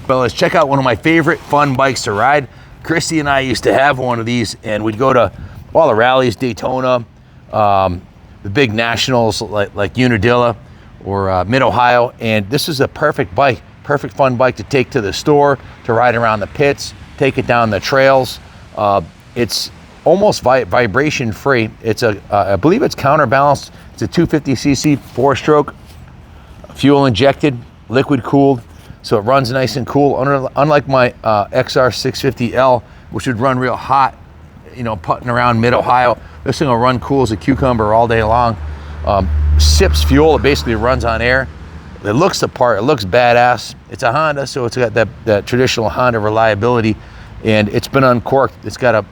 Fellas, check out one of my favorite fun bikes to ride. Christy and I used to have one of these, and we'd go to all the rallies, Daytona, the big nationals like Unadilla or Mid-Ohio, and this is a perfect bike, perfect fun bike to take to the store, to ride around the pits, take it down the trails. It's almost vibration free. It's I believe it's counterbalanced. It's a 250cc 4-stroke, fuel injected, liquid cooled, so it runs nice and cool. Unlike my XR650L, which would run real hot, you know, putting around Mid-Ohio, this thing will run cool as a cucumber all day long. Sips fuel, it basically runs on air. It looks the part, it looks badass. It's a Honda, so it's got that traditional Honda reliability, and it's been uncorked. It's got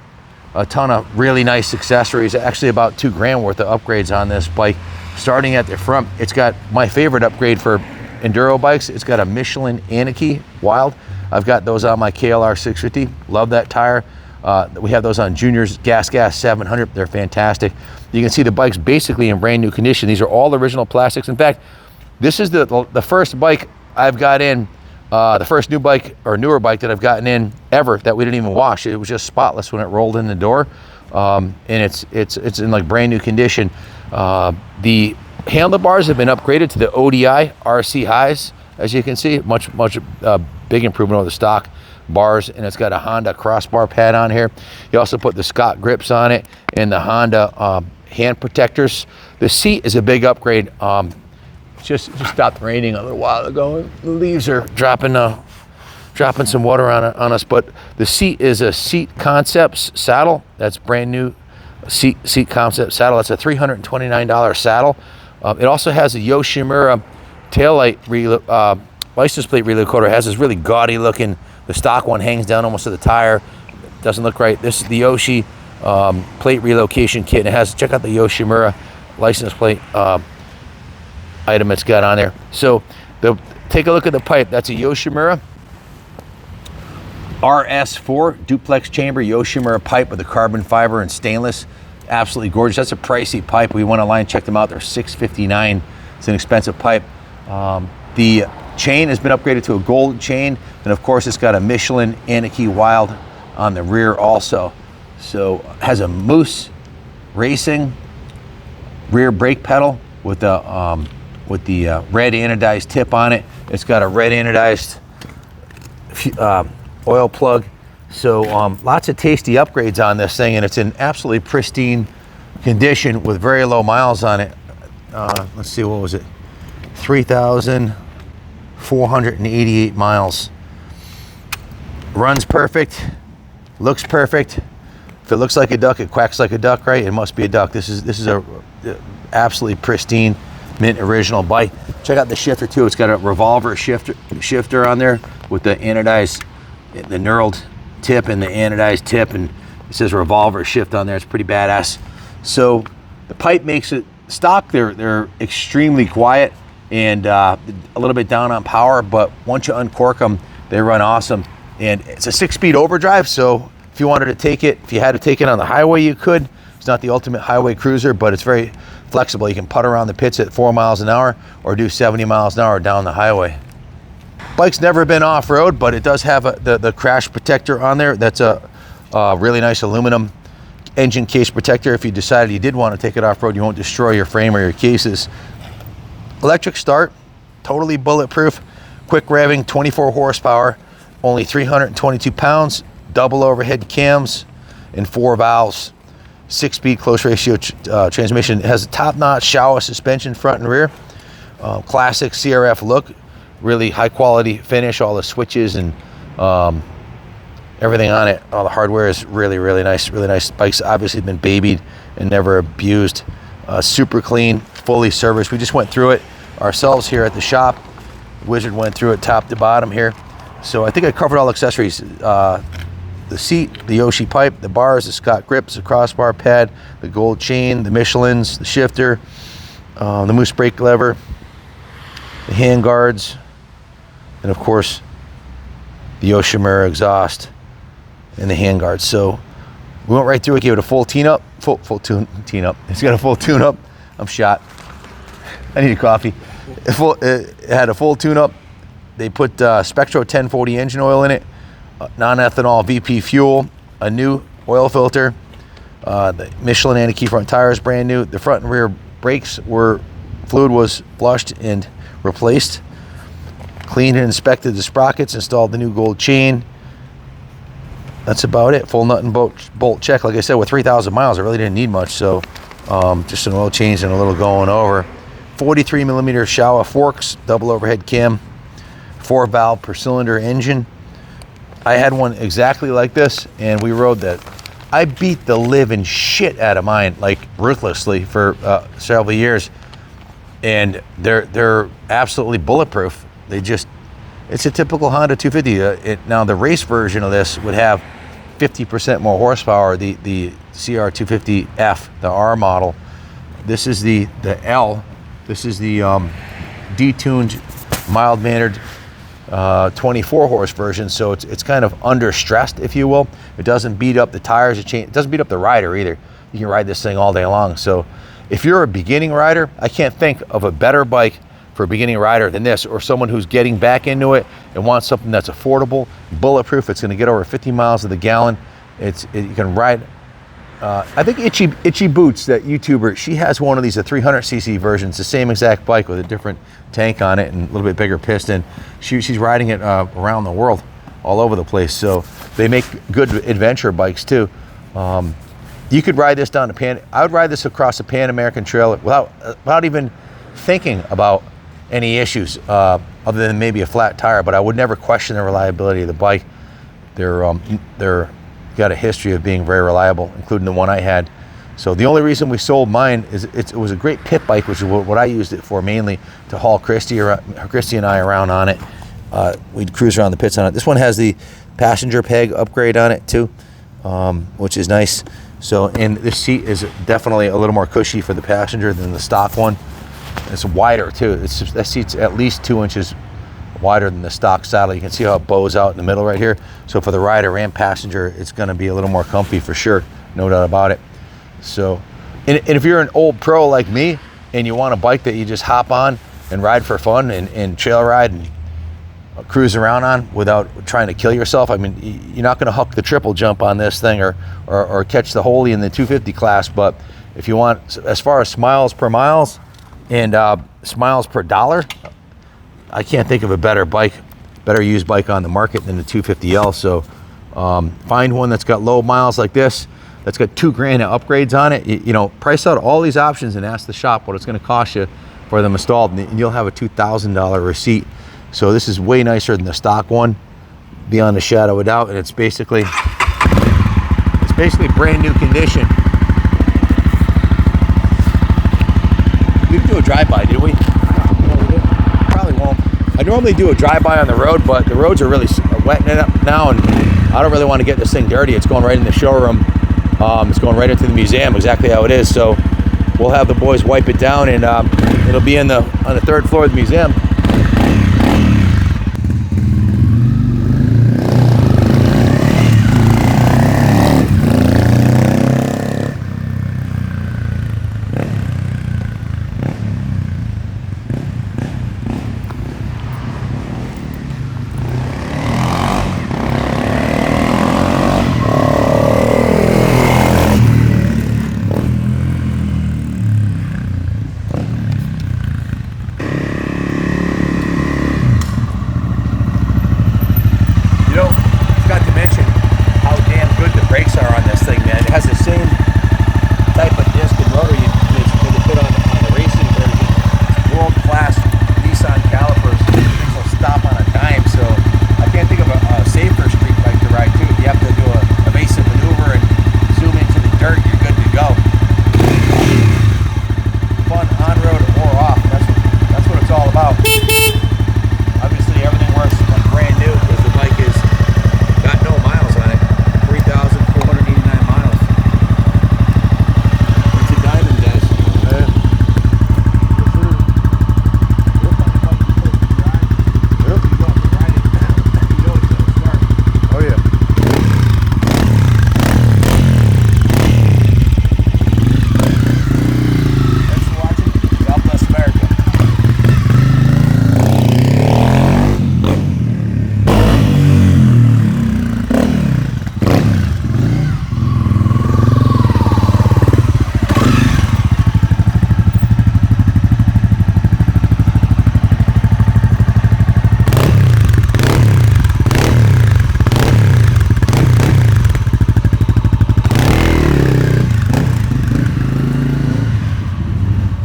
a ton of really nice accessories, actually about $2,000 worth of upgrades on this bike. Starting at the front, it's got my favorite upgrade for enduro bikes. It's got a Michelin Anarchy Wild. I've got those on my KLR 650. Love that tire. We have those on Junior's Gas 700. They're fantastic. You can see the bike's basically in brand new condition. These are all original plastics. In fact, this is the first bike I've got in, the first new bike or newer bike that I've gotten in ever that we didn't even wash. It was just spotless when it rolled in the door, and it's in like brand new condition. The handlebars have been upgraded to the ODI RC highs, as you can see. Much big improvement over the stock bars, and it's got a Honda crossbar pad on here. You also put the Scott grips on it and the Honda hand protectors. The seat is a big upgrade. Just stopped raining a little while ago. The leaves are dropping some water on us, but the seat is a Seat Concepts saddle. That's brand new Seat Concept saddle. That's a $329 saddle. It also has a Yoshimura taillight license plate relocator. It has this really gaudy looking, the stock one hangs down almost to the tire. Doesn't look right. This is the Yoshi plate relocation kit. And it has, check out the Yoshimura license plate item it's got on there. So take a look at the pipe. That's a Yoshimura RS4 duplex chamber Yoshimura pipe with a carbon fiber and stainless. Absolutely gorgeous. That's a pricey pipe. We went online, check them out. They're $659. It's an expensive pipe. The chain has been upgraded to a gold chain, and of course it's got a Michelin Anarchy Wild on the rear also. So it has a Moose Racing rear brake pedal with the red anodized tip on it. It's got a red anodized oil plug. So lots of tasty upgrades on this thing, and it's in absolutely pristine condition with very low miles on it. Let's see, what was it? 3,488 miles. Runs perfect, looks perfect. If it looks like a duck, it quacks like a duck, right? It must be a duck. This is a absolutely pristine, mint original bike. Check out the shifter too. It's got a revolver shifter on there with the anodized, the knurled tip and the anodized tip, and it says revolver shift on there. It's pretty badass. So the pipe makes it stock. They're extremely quiet and a little bit down on power, but once you uncork them, they run awesome. And it's a 6-speed overdrive, so if you wanted to take it, if you had to take it on the highway, you could. It's not the ultimate highway cruiser, but it's very flexible. You can putt around the pits at 4 miles an hour or do 70 miles an hour down the highway. Bike's never been off-road, but it does have the crash protector on there. That's a really nice aluminum engine case protector. If you decided you did want to take it off-road, you won't destroy your frame or your cases. Electric start, totally bulletproof, quick revving, 24 horsepower, only 322 pounds, double overhead cams, and 4 valves. 6-speed close ratio transmission. It has a top-notch Showa suspension front and rear. Classic CRF look. Really high quality finish. All the switches and everything on it, all the hardware is really nice. Really nice. Bike's obviously been babied and never abused. Super clean, fully serviced. We just went through it ourselves here at the shop. Wizard went through it top to bottom here. So I think I covered all accessories. The seat, the Yoshi pipe, the bars, the Scott grips, the crossbar pad, the gold chain, the Michelins, the shifter, the Moose brake lever, the hand guards, and of course the Yoshimura exhaust and the hand guards. So we went right through it, gave it a full tune up. It's got a full tune up. I'm shot. I need a coffee. It had a full tune up, They put Spectro 1040 engine oil in it, non-ethanol VP fuel, a new oil filter, the Michelin anti-key front tires brand new. The front and rear brakes fluid was flushed and replaced. Cleaned and inspected the sprockets, installed the new gold chain. That's about it. Full nut and bolt check. Like I said, with 3,000 miles, I really didn't need much. So just an oil change and a little going over. 43 millimeter Showa forks, double overhead cam, 4 valve per cylinder engine. I had one exactly like this, and we rode that. I beat the living shit out of mine, like ruthlessly, for several years, and they're absolutely bulletproof. It's a typical Honda 250. Now the race version of this would have 50% more horsepower. The CR250F, the R model. This is the L. This is the detuned, mild-mannered 24 horse version, so it's kind of under-stressed, if you will. It doesn't beat up the tires, it doesn't beat up the rider either. You can ride this thing all day long. So if you're a beginning rider, I can't think of a better bike for a beginning rider than this, or someone who's getting back into it and wants something that's affordable, bulletproof. It's going to get over 50 miles to the gallon. You can ride. I think Itchy Boots, that YouTuber, she has one of these, a 300cc version. It's the same exact bike with a different tank on it and a little bit bigger piston. She's riding it around the world, all over the place. So they make good adventure bikes too. You could ride this down I would ride this across the Pan American Trail without even thinking about any issues other than maybe a flat tire, but I would never question the reliability of the bike. They're got a history of being very reliable, including the one I had. So the only reason we sold mine is it was a great pit bike, which is what I used it for mainly, to haul Christy and I around on it. We'd cruise around the pits on it. This one has the passenger peg upgrade on it too, which is nice. So, and this seat is definitely a little more cushy for the passenger than the stock one. It's wider too. That seat's at least 2 inches wider than the stock saddle. You can see how it bows out in the middle right here. So for the rider and passenger, it's going to be a little more comfy for sure, no doubt about it. So, and if you're an old pro like me and you want a bike that you just hop on and ride for fun and trail ride and cruise around on without trying to kill yourself, I mean, you're not going to huck the triple jump on this thing or catch the holy in the 250 class. But if you want, as far as smiles per miles and smiles per dollar, I can't think of a better used bike on the market than the 250L. So find one that's got low miles like this, that's got $2,000 of upgrades on it. You know, price out all these options and ask the shop what it's going to cost you for them installed, and you'll have a $2,000 receipt. So this is way nicer than the stock one, beyond a shadow of a doubt, and it's basically brand new condition. We didn't do a drive-by, did we? Probably won't. I normally do a drive-by on the road, but the roads are really wetting up now, and I don't really want to get this thing dirty. It's going right in the showroom. It's going right into the museum, exactly how it is. So we'll have the boys wipe it down, and it'll be on the 3rd floor of the museum.